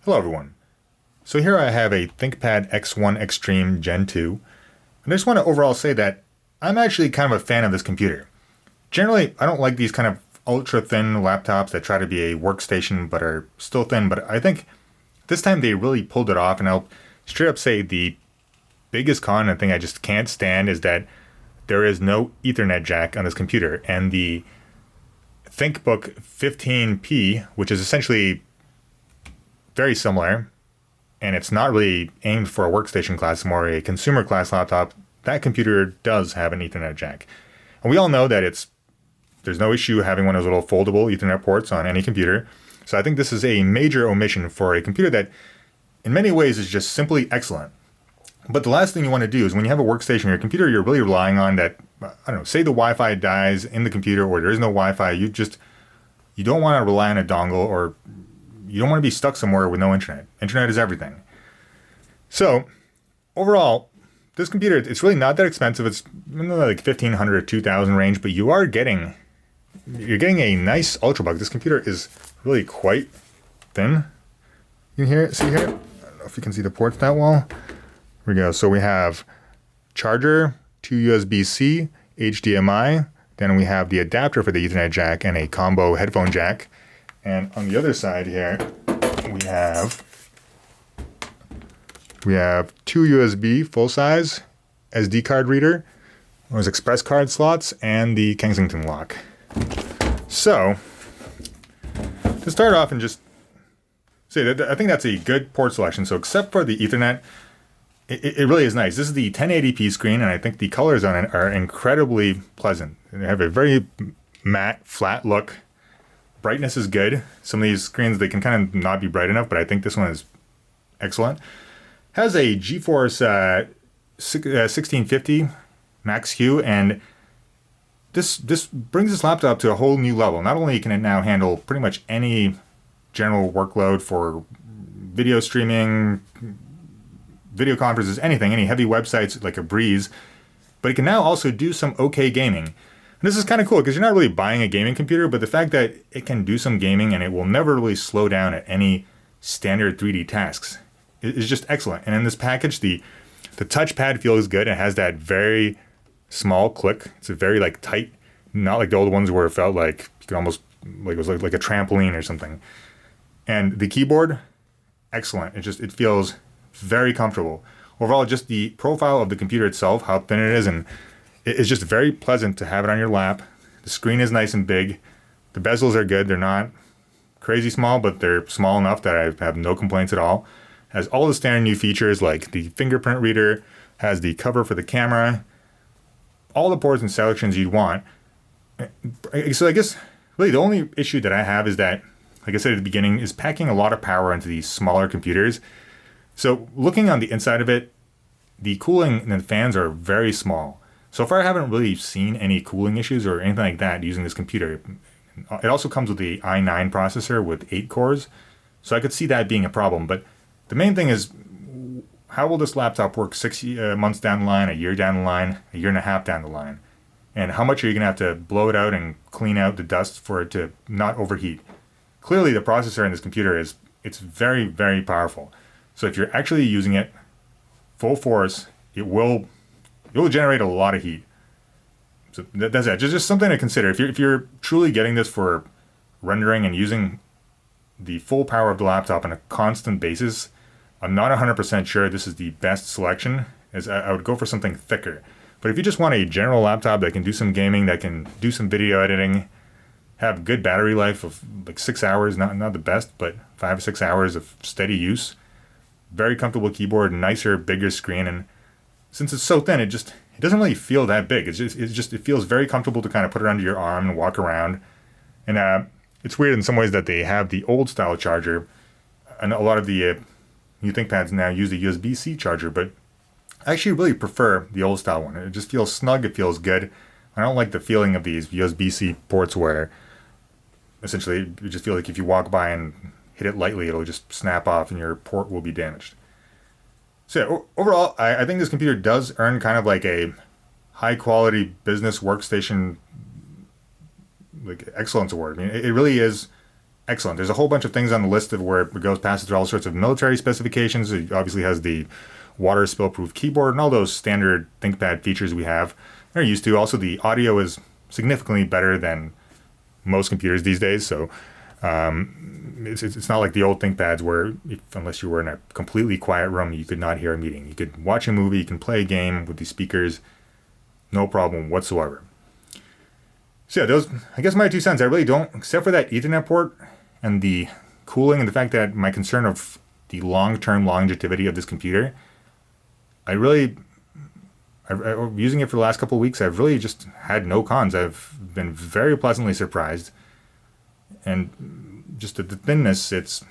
Hello everyone. So here I have a ThinkPad X1 Extreme Gen 2, and I just want to overall say that I'm actually kind of a fan of this computer. Generally, I don't like these kind of ultra thin laptops that try to be a workstation but are still thin, but I think this time they really pulled it off, and I'll straight up say the biggest con and thing I just can't stand is that there is no Ethernet jack on this computer, and the ThinkBook 15P, which is essentially very similar, and it's not really aimed for a workstation class, more a consumer class laptop. That computer does have an Ethernet jack. And we all know that there's no issue having one of those little foldable Ethernet ports on any computer. So I think this is a major omission for a computer that in many ways is just simply excellent. But the last thing you want to do is when you have a workstation or your computer you're really relying on that, I don't know, say the Wi-Fi dies in the computer or there is no Wi-Fi, you don't want to rely on a dongle, or you don't want to be stuck somewhere with no internet. Internet is everything. So overall, this computer, it's really not that expensive. It's in the like $1,500 or $2,000 range, but you're getting a nice ultrabook. This computer is really quite thin. You can see here? I don't know if you can see the ports that well. Here we go. So we have charger, 2 USB-C, HDMI. Then we have the adapter for the Ethernet jack and a combo headphone jack. And on the other side here, we have 2 USB full-size SDcard reader, those express card slots, and the Kensington lock. So, to start off and just say that I think that's a good port selection. So except for the Ethernet, it really is nice. This is the 1080p screen, and I think the colors on it are incredibly pleasant. They have a very matte, flat look. Brightness is good. Some of these screens, they can kind of not be bright enough, but I think this one is excellent. Has a GeForce 1650 Max Q, and this brings this laptop to a whole new level. Not only can it now handle pretty much any general workload for video streaming, video conferences, anything, any heavy websites like a breeze, but it can now also do some okay gaming. And this is kind of cool because you're not really buying a gaming computer, but the fact that it can do some gaming and it will never really slow down at any standard 3D tasks is just excellent. And in this package, the Touchpad Feel is good. It has that very small click. It's a very like tight, not like the old ones where it felt like you could almost like it was like a trampoline or something. And the keyboard, excellent. It feels very comfortable. Overall, just the profile of the computer itself, how thin it is, and it's just very pleasant to have it on your lap. The screen is nice and big. The bezels are good. They're not crazy small, but they're small enough that I have no complaints at all. Has all the standard new features like the fingerprint reader, has the cover for the camera, all the ports and selections you'd want. So I guess really the only issue that I have is that, like I said at the beginning, is packing a lot of power into these smaller computers. So looking on the inside of it, the cooling and the fans are very small. So far I haven't really seen any cooling issues or anything like that using this computer. It also comes with the i9 processor with 8 cores, so I could see that being a problem. But the main thing is, how will this laptop work 6 months down the line, a year down the line, a year and a half down the line? And how much are you going to have to blow it out and clean out the dust for it to not overheat? Clearly the processor in this computer it's very, very powerful. So if you're actually using it full force, it will generate a lot of heat. So that's it. Just something to consider. If you're truly getting this for rendering and using the full power of the laptop on a constant basis, I'm not 100% sure this is the best selection, as I would go for something thicker. But if you just want a general laptop that can do some gaming, that can do some video editing, have good battery life of like 6 hours, not the best, but 5 or 6 hours of steady use, very comfortable keyboard, nicer, bigger screen, and since it's so thin, it doesn't really feel that big. It feels very comfortable to kind of put it under your arm and walk around. And it's weird in some ways that they have the old style charger, and a lot of the new ThinkPads now use the USB-C charger, but I actually really prefer the old style one. It just feels snug, it feels good. I don't like the feeling of these USB-C ports where essentially you just feel like if you walk by and hit it lightly, it'll just snap off and your port will be damaged. So yeah, overall, I think this computer does earn kind of like a high quality business workstation like excellence award. I mean, it really is excellent. There's a whole bunch of things on the list of where it goes past through all sorts of military specifications. It obviously has the water spill-proof keyboard and all those standard ThinkPad features we have. They're used to. Also, the audio is significantly better than most computers these days. So it's not like the old ThinkPads where, unless you were in a completely quiet room, you could not hear a meeting. You could watch a movie, you can play a game with these speakers, no problem whatsoever. So yeah, those, I guess my 2 cents. I really don't, except for that Ethernet port and the cooling and the fact that my concern of the long-term longevity of this computer, I'm using it for the last couple of weeks. I've really just had no cons. I've been very pleasantly surprised. And just the thinness, it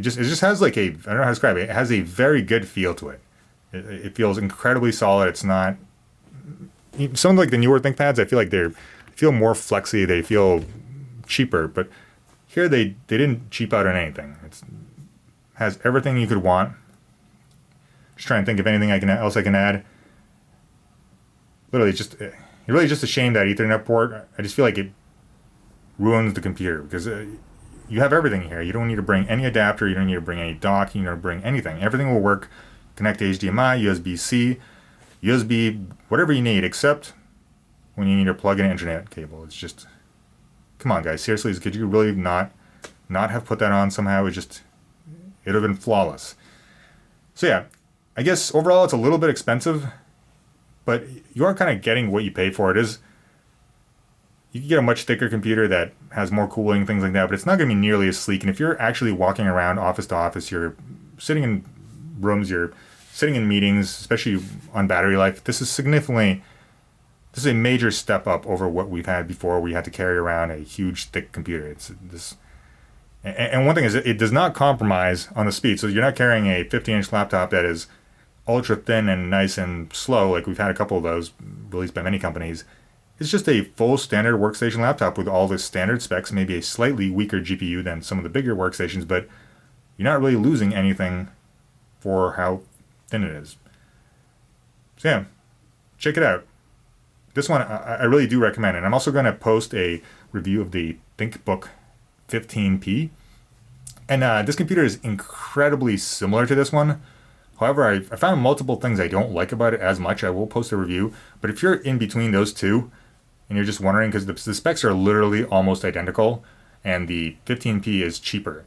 just has like a, I don't know how to describe it. It has a very good feel to it. It feels incredibly solid. It's not, some of like the newer ThinkPads, I feel like they feel more flexy. They feel cheaper, but here they didn't cheap out on anything. It has everything you could want. Just trying to think of anything else I can add. Literally, it's really just a shame that Ethernet port. I just feel like it ruins the computer because you have everything here. You don't need to bring any adapter. You don't need to bring any dock. You don't bring anything. Everything will work. Connect to HDMI, USB-C, USB, whatever you need, except when you need to plug in an internet cable. It's just, come on, guys. Seriously, could you really not have put that on somehow? It'd have been flawless. So yeah, I guess overall it's a little bit expensive, but you are kind of getting what you pay for. It is, you can get a much thicker computer that has more cooling, things like that, but it's not going to be nearly as sleek. And if you're actually walking around office to office, you're sitting in rooms, you're sitting in meetings, especially on battery life, this is a major step up over what we've had before. We had to carry around a huge, thick computer. And one thing is, it does not compromise on the speed. So you're not carrying a 15-inch laptop that is ultra thin and nice and slow, like we've had a couple of those released by many companies. It's just a full standard workstation laptop with all the standard specs, maybe a slightly weaker GPU than some of the bigger workstations, but you're not really losing anything for how thin it is. So yeah, check it out. This one I really do recommend, and I'm also going to post a review of the ThinkBook 15P. And this computer is incredibly similar to this one. However, I found multiple things I don't like about it as much. I will post a review. But if you're in between those two, and you're just wondering, because the specs are literally almost identical, and the 15P is cheaper,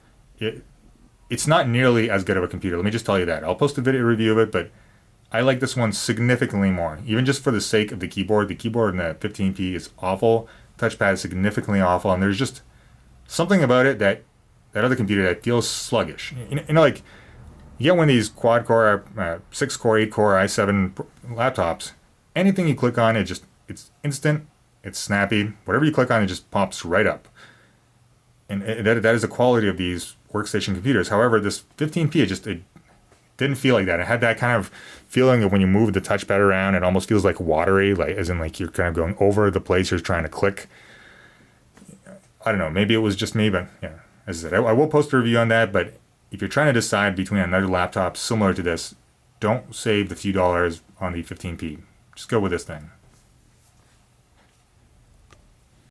it's not nearly as good of a computer. Let me just tell you that. I'll post a video review of it, but I like this one significantly more. Even just for the sake of the keyboard. The keyboard in the 15P is awful. Touchpad is significantly awful, and there's just something about it that other computer that feels sluggish. You know, like, you get one of these quad-core, 6-core, 8-core, i7 laptops. Anything you click on, it's instant, it's snappy. Whatever you click on, it just pops right up. And that is the quality of these workstation computers. However, this 15P, it didn't feel like that. It had that kind of feeling of when you move the touchpad around, it almost feels like watery, like as in like you're kind of going over the place you're trying to click. I don't know, maybe it was just me, but yeah, as I said, I will post a review on that, but if you're trying to decide between another laptop similar to this, don't save the few dollars on the 15P. Just go with this thing.